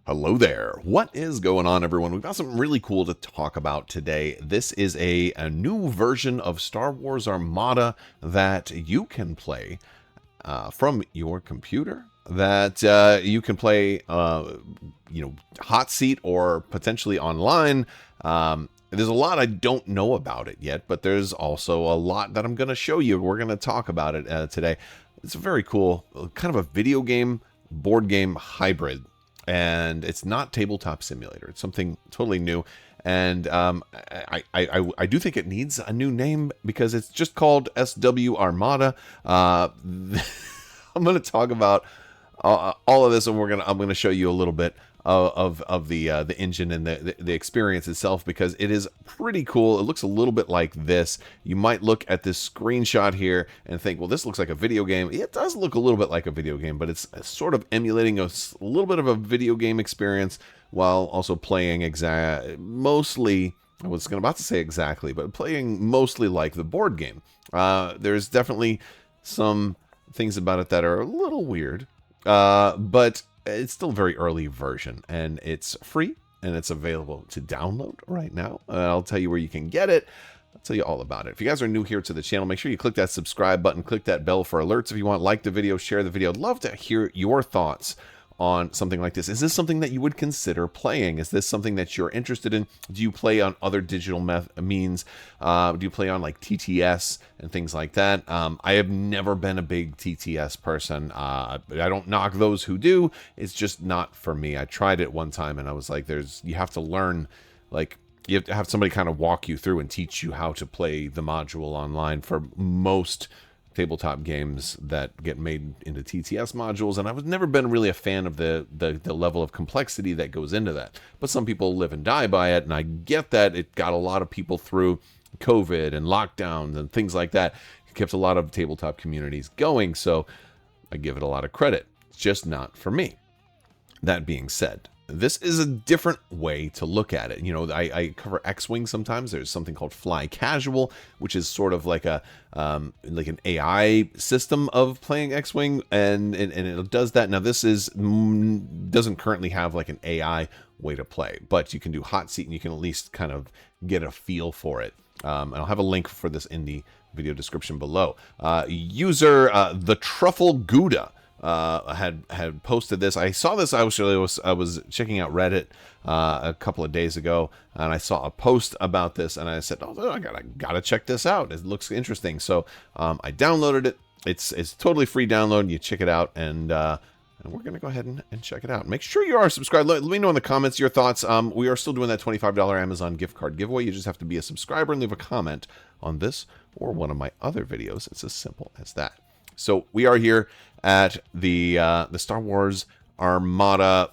Hello there. What is going on, everyone? We've got something really cool to talk about today. This is a new version of Star Wars Armada that you can play from your computer. That you can play, hot seat or potentially online. There's a lot I don't know about it yet, but there's also a lot that I'm going to show you. We're going to talk about it today. It's a very cool, kind of a video game, board game hybrid. And it's not tabletop simulator. It's something totally new. And I do think it needs a new name because it's just called SW Armada. I'm going to talk about all of this, and I'm going to show you a little bit of the engine and the experience itself, because it is pretty cool. It looks a little bit like this. You might look at this screenshot here and think, well, this looks like a video game. It does look a little bit like a video game, but it's sort of emulating a little bit of a video game experience while also playing mostly, I was about to say exactly, but playing mostly like the board game. There's definitely some things about it that are a little weird, but it's still a very early version, and it's free, and it's available to download right now. I'll tell you where you can get it. I'll tell you all about it. If you guys are new here to the channel, make sure you click that subscribe button, click that bell for alerts if you want, like the video, share the video. I'd love to hear your thoughts on something like this. Is this something that you would consider playing? Is this something that you're interested in? Do you play on other digital means? Do you play on like TTS and things like that? I have never been a big TTS person. I don't knock those who do. It's just not for me. I tried it one time and I was like, you have to learn, like, you have to have somebody kind of walk you through and teach you how to play the module online for most tabletop games that get made into TTS modules, and I was never been really a fan of the level of complexity that goes into that. But some people live and die by it, and I get that. It got a lot of people through COVID and lockdowns and things like that. It kept a lot of tabletop communities going, so I give it a lot of credit. It's just not for me. That being said, this is a different way to look at it. You know, I cover X-Wing sometimes. There's something called Fly Casual, which is sort of like like an AI system of playing X-Wing, and it does that. Now, this doesn't currently have like an AI way to play, but you can do hot seat, and you can at least kind of get a feel for it. And I'll have a link for this in the video description below. User the Truffle Gouda had posted this. I saw this. I was checking out Reddit a couple of days ago, and I saw a post about this, and I said, "Oh, I gotta check this out. It looks interesting." So I downloaded it. It's totally free download. You check it out, and we're gonna go ahead and check it out. Make sure you are subscribed. Let me know in the comments your thoughts. We are still doing that $25 Amazon gift card giveaway. You just have to be a subscriber and leave a comment on this or one of my other videos. It's as simple as that. So we are here at the Star Wars Armada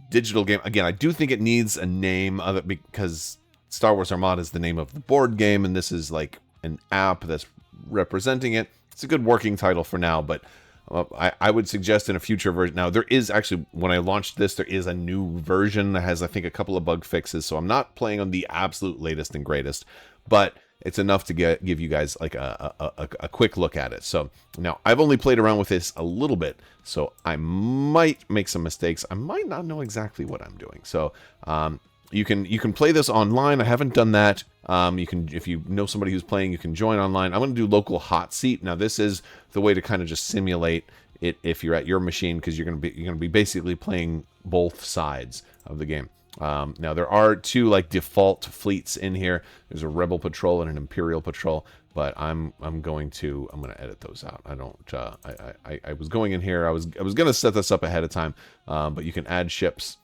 digital game. Again, I do think it needs a name of it because Star Wars Armada is the name of the board game, and this is like an app that's representing it. It's a good working title for now, but I would suggest in a future version. Now, there is actually, when I launched this, there is a new version that has, I think, a couple of bug fixes, so I'm not playing on the absolute latest and greatest, but it's enough to give you guys like a quick look at it. So now I've only played around with this a little bit, so I might make some mistakes. I might not know exactly what I'm doing. So you can play this online. I haven't done that. You can, if you know somebody who's playing, you can join online. I'm going to do local hot seat. Now this is the way to kind of just simulate it if you're at your machine, because you're going to be basically playing both sides of the game. Now there are two like default fleets in here. There's a Rebel Patrol and an Imperial Patrol, but I'm going to edit those out. I don't I was going in here. I was going to set this up ahead of time, but you can add ships.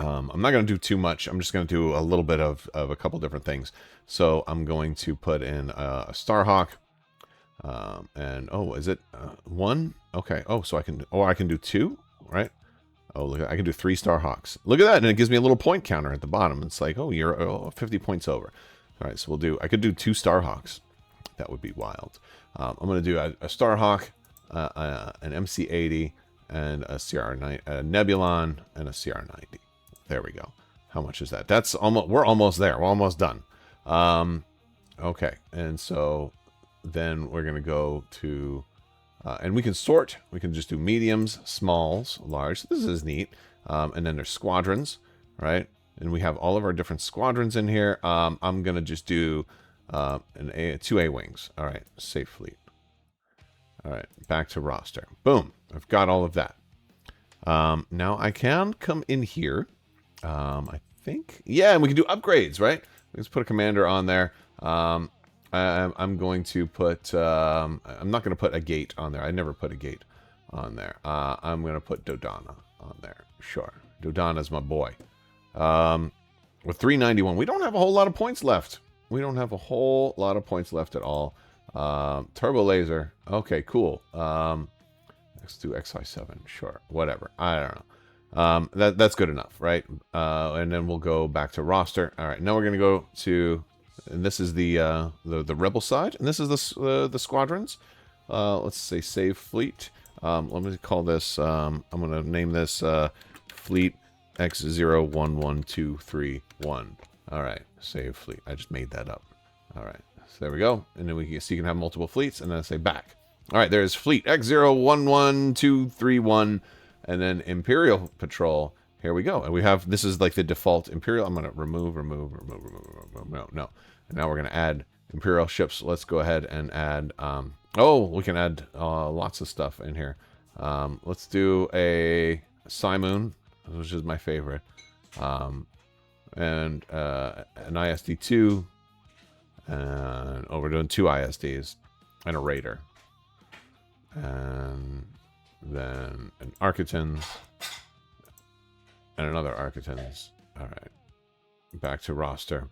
I'm not going to do too much. I'm just going to do a little bit of a couple different things. So I'm going to put in a Starhawk, and oh, is it one? Okay. Oh, so I can do two, right? Oh, look, I can do 3 Starhawks. Look at that, and it gives me a little point counter at the bottom. It's like, oh, you're 50 points over. All right, so I could do 2 Starhawks. That would be wild. I'm going to do a Starhawk, an MC-80, and a CR-90, a Nebulon, and a CR-90. There we go. How much is that? That's almost. We're almost there. We're almost done. Okay, and so then we're going to go to... and we can sort. We can just do mediums, smalls, large. This is neat. And then there's squadrons, right? And we have all of our different squadrons in here. I'm going to just do two A-wings. All right, save fleet. All right, back to roster. Boom, I've got all of that. Now I can come in here. I think, yeah, and we can do upgrades, right? Let's put a commander on there. I'm going to put, I'm not going to put a gate on there. I never put a gate on there. I'm going to put Dodonna on there. Sure. Dodonna's my boy. With 391, we don't have a whole lot of points left. We don't have a whole lot of points left at all. Turbo laser. Okay, cool. Let's do XI7. Sure. Whatever. I don't know. That's good enough, right? And then we'll go back to roster. All right. Now we're going to go to, and this is the rebel side, and this is the squadrons. Let's say save fleet. Let me call this, I'm going to name this fleet X011231. All right, save fleet. I just made that up. All right, so there we go. And then we can see you can have multiple fleets, and then say back. All right, there's fleet X011231, and then Imperial Patrol. Here we go. And we have, this is like the default Imperial. I'm going to remove. No. And now we're going to add Imperial ships. Let's go ahead and add, oh, we can add lots of stuff in here. Let's do a Simoon, which is my favorite. And an ISD-2. And we're doing 2 ISDs and a Raider. And then an Architans. And another Architans. All right. Back to roster.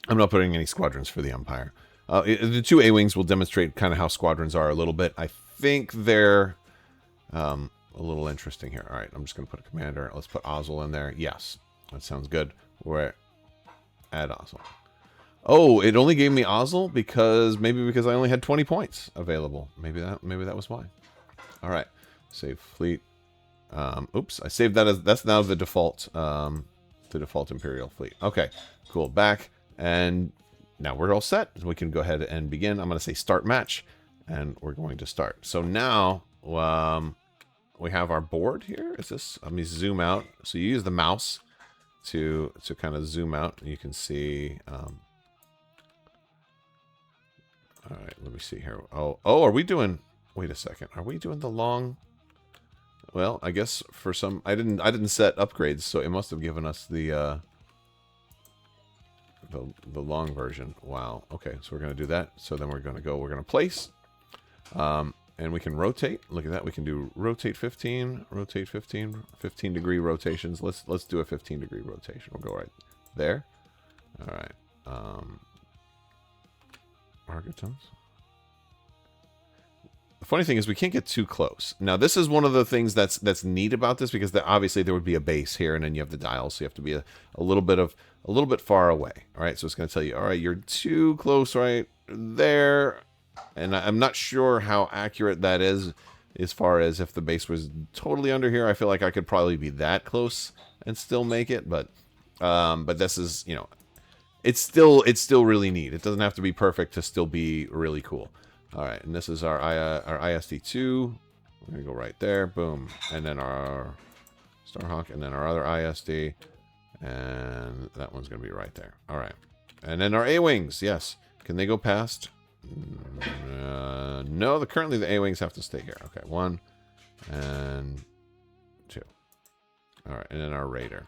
I'm not putting any squadrons for the Empire. The 2 A-Wings will demonstrate kind of how squadrons are a little bit. I think they're a little interesting here. All right, I'm just going to put a commander. Let's put Ozzel in there. Yes, that sounds good. We're add Ozzel. Oh, it only gave me Ozzel because I only had 20 points available. Maybe that was why. All right, save fleet. Oops, I saved that as that's now the default Imperial fleet. Okay, cool. Back, and now we're all set. We can go ahead and begin. I'm going to say start match, and we're going to start. So now we have our board here. Is this? Let me zoom out. So you use the mouse to kind of zoom out. You can see. All right, let me see here. Oh, are we doing? Wait a second. Are we doing the long? Well, I guess for some, I didn't set upgrades, so it must have given us the long version. Wow. Okay, so we're gonna do that. So then we're gonna place, and we can rotate. Look at that. We can do rotate 15 degree rotations. Let's do a 15-degree rotation. We'll go right there. All right. Architons. The funny thing is we can't get too close. Now, this is one of the things that's neat about this, because obviously there would be a base here, and then you have the dials, so you have to be a little bit far away. All right, so it's going to tell you, all right, you're too close right there, and I'm not sure how accurate that is as far as if the base was totally under here. I feel like I could probably be that close and still make it, but this is, you know, it's still really neat. It doesn't have to be perfect to still be really cool. All right, and this is our ISD-2. We're going to go right there. Boom. And then our Starhawk, and then our other ISD. And that one's going to be right there. All right. And then our A-Wings. Yes. Can they go past? No, currently the A-Wings have to stay here. Okay, 1 and 2. All right, and then our Raider.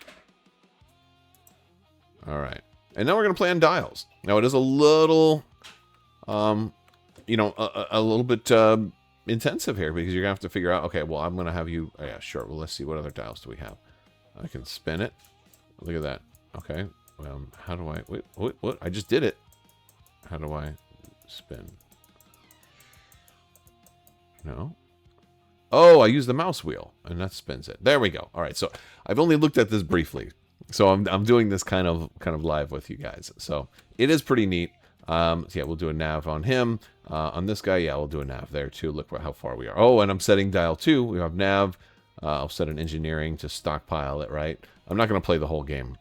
All right. And now we're going to play on dials. Now, it is a little... you know, a little bit intensive here, because you're gonna have to figure out, okay, well, I'm gonna have you, oh, yeah, sure, well, let's see, what other dials do we have? I can spin it. Look at that. Okay, how do I, wait, what? I just did it. How do I spin? No. Oh, I use the mouse wheel, and that spins it. There we go. All right, so I've only looked at this briefly, so I'm doing this kind of live with you guys. So it is pretty neat. So yeah, we'll do a nav on him. On this guy, yeah, we'll do a nav there too. Look how far we are. Oh, and I'm setting dial 2. We have nav. I'll set an engineering to stockpile it, right? I'm not going to play the whole game.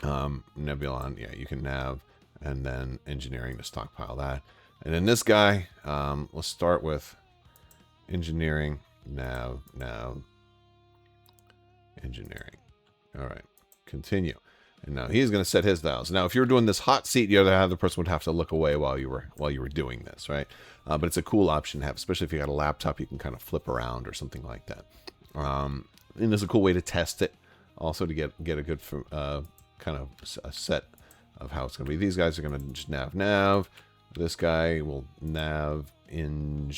Nebulon, yeah, you can nav, and then engineering to stockpile that. And then this guy, let's start with engineering, nav. Engineering. All right. Continue. And now he's going to set his dials. Now, if you're doing this hot seat, the other person would have to look away while you were doing this, right? But it's a cool option to have, especially if you got a laptop, you can kind of flip around or something like that. And there's a cool way to test it, also to get a good kind of a set of how it's going to be. These guys are going to just nav. This guy will nav. And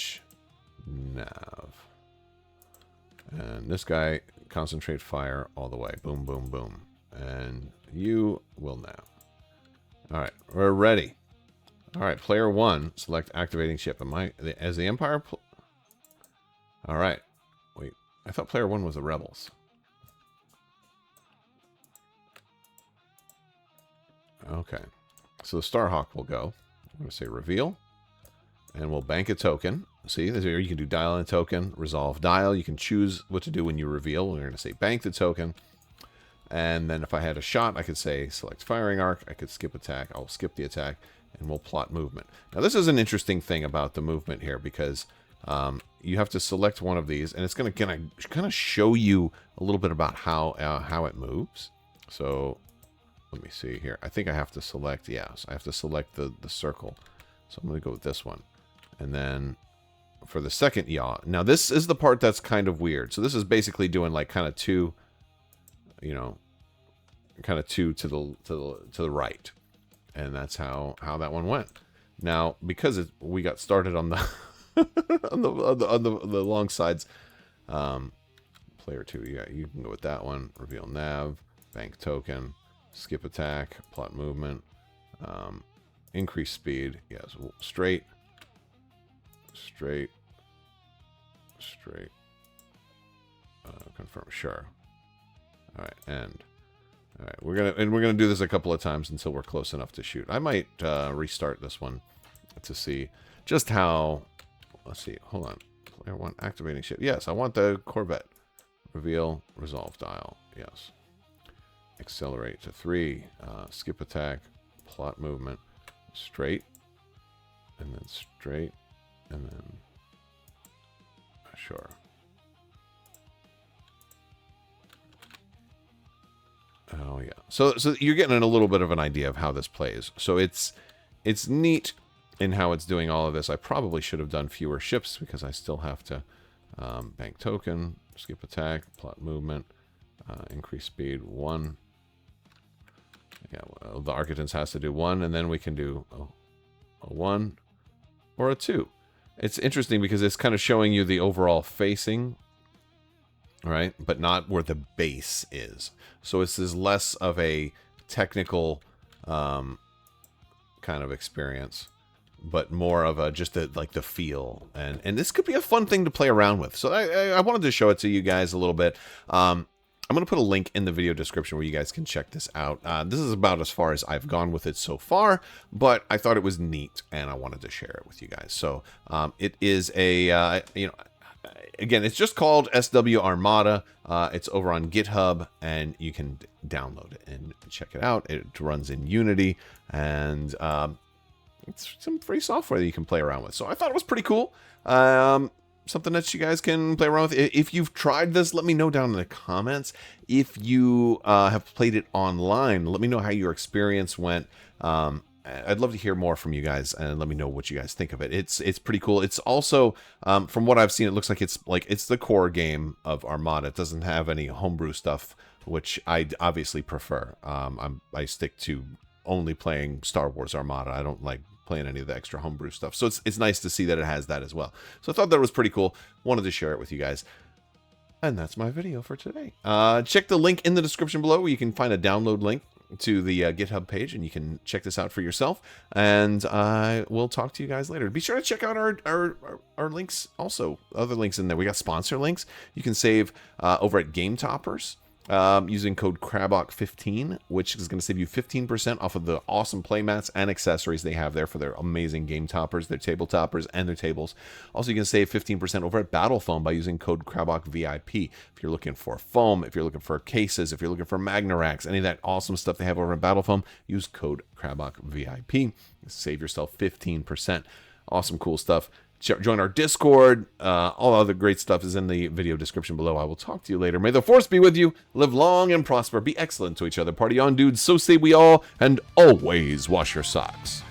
this guy concentrate fire all the way. Boom, boom, boom. And you will nav. All right, we're ready. All right, player 1, select activating ship. Am I as the Empire? All right. Wait, I thought player 1 was the Rebels. Okay, so the Starhawk will go. I'm going to say reveal, and we'll bank a token. See, here you can do dial in a token, resolve dial. You can choose what to do when you reveal. We're going to say bank the token. And then if I had a shot, I could say select firing arc. I could skip attack. I'll skip the attack, and we'll plot movement. Now, this is an interesting thing about the movement here, because you have to select one of these, and it's going to kind of show you a little bit about how it moves. So let me see here. I think I have to select, yes, I have to select the circle. So I'm going to go with this one. And then for the second yaw. Now, this is the part that's kind of weird. So this is basically doing like kind of two, you know, kind of two to the right, and that's how that one went. Now, because we got started on the on the long sides, player 2, yeah, you can go with that one. Reveal nav, bank token, skip attack, plot movement, increase speed. Yes, straight. Confirm, sure. All right, end. All right, we're gonna do this a couple of times until we're close enough to shoot. I might restart this one to see just how. Let's see. Hold on. Player 1 activating ship. Yes, I want the Corvette. Reveal, resolve dial. Yes. Accelerate to 3. Skip attack. Plot movement. Straight. And then straight. And then sure. Oh yeah. So you're getting a little bit of an idea of how this plays. So it's neat in how it's doing all of this. I probably should have done fewer ships because I still have to bank token, skip attack, plot movement, increase speed 1. Yeah, well, the Architects has to do 1, and then we can do a 1 or a 2. It's interesting because it's kind of showing you the overall facing, right? But not where the base is. So this is less of a technical kind of experience, but more of a just like the feel. And this could be a fun thing to play around with. So I wanted to show it to you guys a little bit. I'm going to put a link in the video description where you guys can check this out. This is about as far as I've gone with it so far, but I thought it was neat and I wanted to share it with you guys. So it is a, again, it's just called SW Armada. It's over on GitHub, and you can download it and check it out. It runs in Unity, and it's some free software that you can play around with. So I thought it was pretty cool. Something that you guys can play around with. If you've tried this, let me know down in the comments. If you have played it online, let me know how your experience went. I'd love to hear more from you guys, and let me know what you guys think of it. It's pretty cool. It's also, from what I've seen, it looks like it's the core game of Armada. It doesn't have any homebrew stuff, which I obviously prefer. I stick to only playing Star Wars Armada. I don't like playing any of the extra homebrew stuff. So it's nice to see that it has that as well. So I thought that was pretty cool. Wanted to share it with you guys. And that's my video for today. Check the link in the description below where you can find a download link to the GitHub page, and you can check this out for yourself. And I will talk to you guys later. Be sure to check out our links also. Other links in there. We got sponsor links. You can save over at Game Toppers using code Crabbok15, which is going to save you 15% off of the awesome playmats and accessories they have there for their amazing game toppers, their table toppers, and their tables. Also, you can save 15% over at Battle Foam by using code Crabbok VIP. If you're looking for foam, if you're looking for cases, if you're looking for Magna Racks, any of that awesome stuff they have over at Battle Foam, use code Crabbok VIP. Save yourself 15%. Awesome, cool stuff. join our Discord. All other great stuff is in the video description below. I will talk to you later. May the Force be with you. Live long and prosper. Be excellent to each other. Party on, dudes. So say we all. And always wash your socks.